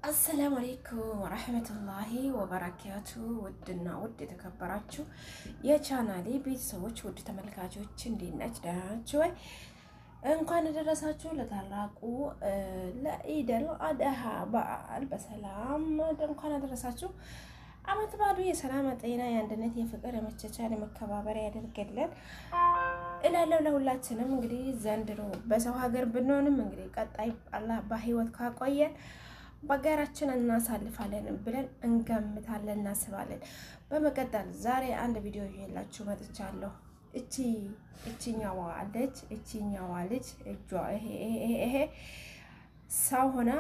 አሰላሙ አለይኩም ወራህመቱላሂ ወበረካቱ። ውድና ውድ የተከበራችሁ የቻናሌ ቤተሰቦች ውድ ተመልካቾች እንዴት ናችሁ? ደህና ናችሁ ወይ? እንኳን ደረሳችሁ ለታላቁ ለኢደል አድሃ በዓል በሰላም እንኳን ደረሳችሁ። አመት ባሉ የሰላም ጤና፣ የአንድነት፣ የፍቅር፣ የመቻቻል፣ የመከባበር ያደርግልን እላለሁ ለሁላችንም። እንግዲህ ዘንድሮ በሰው ሀገር ብንሆንም እንግዲህ ቀጣይ አላህ በህይወት ካቆየን በሀገራችን እናሳልፋለን ብለን እንገምታለን፣ እናስባለን። በመቀጠል ዛሬ አንድ ቪዲዮ ይዤላችሁ መጥቻለሁ። እቺኛዋ ልጅ እጇ ይሄ ሰው ሆና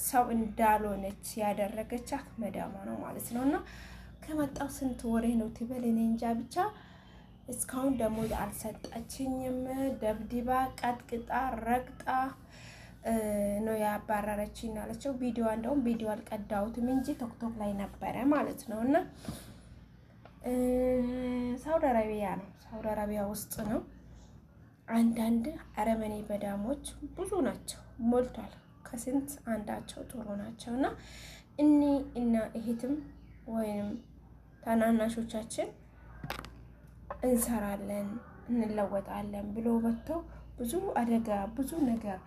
ሰው እንዳልሆነች ያደረገቻት መዳሟ ነው ማለት ነው። እና ከመጣው ስንት ወሬ ነው ትበል እኔ እንጃ። ብቻ እስካሁን ደሞዝ አልሰጣችኝም። ደብድባ ቀጥቅጣ ረግጣ ነው ያባረረችኝ አለችው። እንደውም ቪዲዮ አልቀዳሁትም እንጂ ቲክቶክ ላይ ነበረ ማለት ነው። እና ሳውዲ አረቢያ ውስጥ ነው። አንዳንድ አረመኔ መዳሞች ብዙ ናቸው፣ ሞልቷል። ከስንት አንዳቸው ጥሩ ናቸው። እና እና እህትም ወይንም ታናናሾቻችን እንሰራለን እንለወጣለን ብሎ ወጥተው ብዙ አደጋ ብዙ ነገር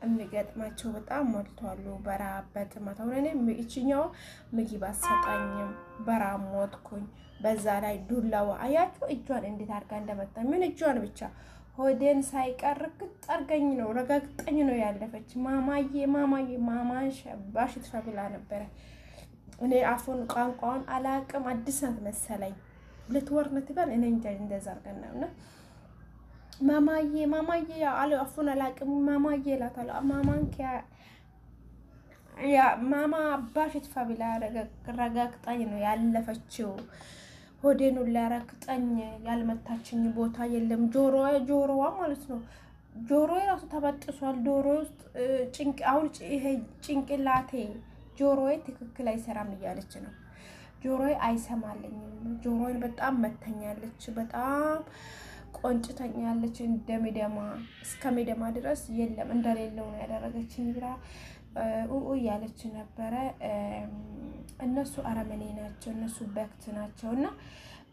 የሚገጥማቸው በጣም ሞልቷሉ። በረሃብ በጥማት አሁን እኔ እቺኛው ምግብ አሰጣኝም በረሃብ ሞትኩኝ። በዛ ላይ ዱላዋ አያችሁ እጇን እንዴት አድርጋ እንደመጣ ምን እጇን ብቻ ሆዴን ሳይቀር ቅጠርገኝ ነው ረጋግጠኝ ነው ያለፈች። ማማዬ ባሽ ትፈብላ ነበረ። እኔ አፉን ቋንቋውን አላቅም አዲስ ናት መሰለኝ ልትወር ትበል እኔ እንጃ እንደዛ አድርገን ነውና ማማዬ አለ አፉን አላቅም ማማዬ እላታለሁ። ማማ አባሽ ትፈብላ ረጋግጣኝ ነው ያለፈችው። ሆዴኑ ላረግጠኝ ያልመታችኝ ቦታ የለም። ጆሮዋ ማለት ነው። ጆሮዬ ራሱ ተበጥሷል። ጆሮዬ ውስጥ ይሄ ጭንቅላቴ ጆሮዬ ትክክል አይሰራም እያለች ነው። ጆሮዬ አይሰማልኝም። ጆሮዬን በጣም መተኛለች። በጣም ቆንጭተኛለች። እንደሚደማ እስከ ሚደማ ድረስ የለም እንደሌለው ነው ያደረገችኝ ብላ እያለች ነበረ። እነሱ አረመኔ ናቸው፣ እነሱ በክት ናቸው። እና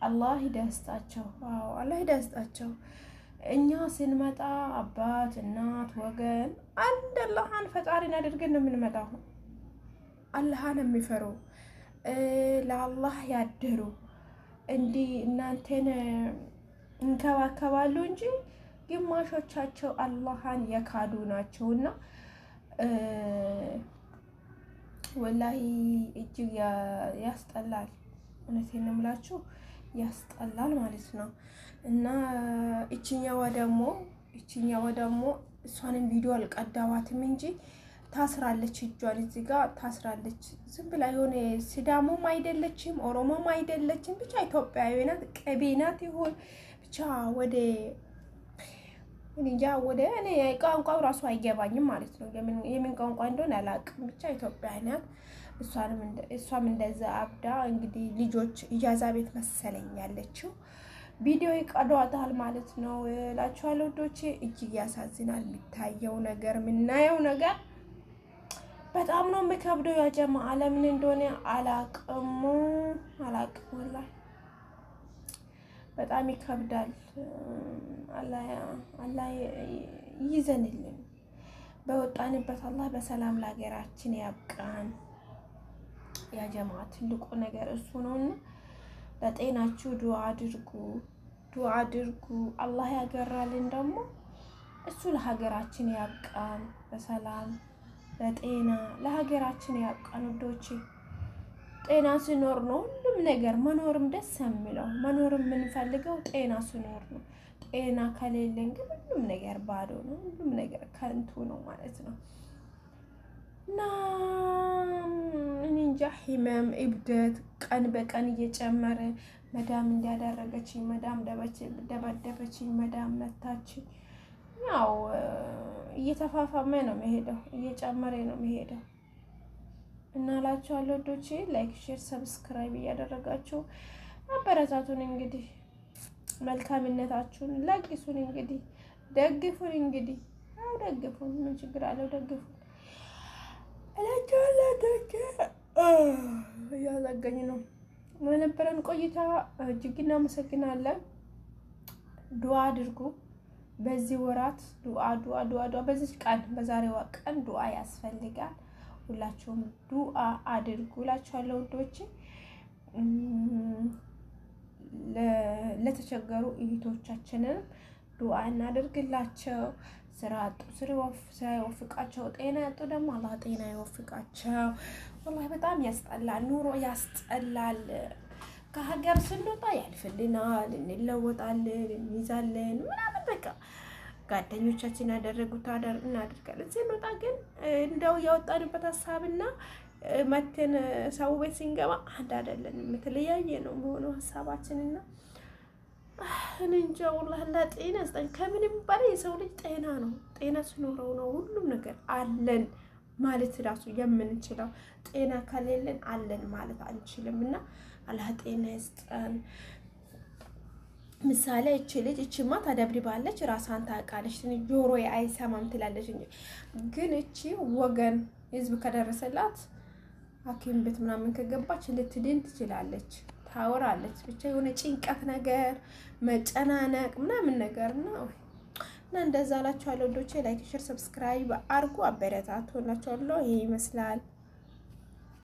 አላህ ይደስታቸው። አዎ አላህ ይደስታቸው። እኛ ስንመጣ አባት እናት ወገን አንድ አላህን ፈጣሪን አድርገን ነው የምንመጣው። አላህን የሚፈሩ ለአላህ ያደሩ እንዲህ እናንተን እንከባከባሉ እንጂ ግማሾቻቸው አላህን የካዱ ናቸውና ወላሂ እጅግ ያስጠላል። እውነቴን ነው የምላችሁ ያስጠላል ማለት ነው። እና እቺኛዋ ደግሞ እሷንን ቪዲዮ አልቀዳዋትም እንጂ ታስራለች። እጇን እዚህ ጋር ታስራለች። ዝም ብላ የሆነ ሲዳሞም አይደለችም ኦሮሞም አይደለችም፣ ብቻ ኢትዮጵያዊ ናት። ቀቤ ናት ይሆን ብቻ ወደ እኔ ቋንቋው ራሱ አይገባኝም ማለት ነው። የምን ቋንቋ እንደሆነ አላውቅም። ብቻ ኢትዮጵያ ናት። እሷም እንደዛ አብዳ እንግዲህ ልጆች ኢጃዛ ቤት መሰለኝ ያለችው ቪዲዮ ይቀዷታል ማለት ነው እላችኋለሁ ወዶቼ። እጅግ ያሳዝናል። የሚታየው ነገር የምናየው ነገር በጣም ነው የሚከብደው። ያጀማ ለምን እንደሆነ አላውቅም ወላሂ በጣም ይከብዳል። አላህ ይዘንልን። በወጣንበት አላህ በሰላም ለሀገራችን ያብቃን። ያ ጀማ ትልቁ ነገር እሱ ነውና ለጤናችሁ ዱዓ አድርጉ። አላህ ያገራልን ደግሞ እሱ ለሀገራችን ያብቃን። በሰላም ለጤና ለሀገራችን ያብቃን ውዶቼ። ጤና ሲኖር ነው ሁሉም ነገር መኖርም ደስ የሚለው። መኖርም የምንፈልገው ጤና ሲኖር ነው። ጤና ከሌለን ግን ሁሉም ነገር ባዶ ነው፣ ሁሉም ነገር ከንቱ ነው ማለት ነው። እና እኔ እንጃ ህመም እብደት ቀን በቀን እየጨመረ መዳም እንዲያደረገችኝ፣ መዳም ደበደበችኝ፣ መዳም መታችኝ። ያው እየተፋፋመ ነው መሄደው፣ እየጨመረ ነው መሄደው። እና ላችኋለሁ ወዶቼ ላይክ ሼር ሰብስክራይብ እያደረጋችሁ አበረታቱን። እንግዲህ መልካምነታችሁን ለግሱን። እንግዲህ ደግፉን። ደግፉን ምን ችግር አለው? ደግፉን። እላቸዋለሁ። ያዛገኝ ነው። ለነበረን ቆይታ እጅግ እናመሰግናለን። ዱዓ አድርጉ። በዚህ ወራት ዱዓ በዚህ ቀን በዛሬዋ ቀን ዱዓ ያስፈልጋል። ሁላችሁም ዱዓ አድርጉ እላችኋለሁ ውዶቼ። ለተቸገሩ እህቶቻችንን ዱዓ እናደርግላቸው። ስራ አጡ ስራ ይወፍቃቸው፣ ጤና ያጡ ደግሞ አላህ ጤና ይወፍቃቸው። ወላሂ በጣም ያስጠላል፣ ኑሮ ያስጠላል። ከሀገር ስንወጣ ያልፍልናል፣ እንለወጣለን፣ እንይዛለን ምናምን በቃ ጓደኞቻችን ያደረጉት እናደርጋለን። ስንወጣ ግን እንደው ያወጣንበት ሀሳብና መተን ሰው ቤት ሲንገባ አንድ አይደለንም፣ የተለያየ ነው የሚሆነው ሀሳባችንና እንጃ ወላሂ ለጤና ያስጠን። ከምንም በላይ የሰው ልጅ ጤና ነው። ጤና ሲኖረው ነው ሁሉም ነገር አለን ማለት ራሱ የምንችለው። ጤና ከሌለን አለን ማለት አንችልም። እና አላህ ጤና ይስጠን። ምሳሌ እቺ ልጅ እቺማ ታደብድባለች፣ ራሷን ታውቃለች፣ ጆሮዬ አይሰማም ትላለች እንጂ ግን እቺ ወገን ህዝብ ከደረሰላት ሐኪም ቤት ምናምን ከገባች ልትድን ትችላለች፣ ታወራለች። ብቻ የሆነ ጭንቀት ነገር መጨናነቅ ምናምን ነገር ነው እና እንደዛ አላችኋለሁ። ወዶቼ ላይክ፣ ሼር፣ ሰብስክራይብ አርጉ፣ አበረታቱ እላችኋለሁ። ይሄ ይመስላል።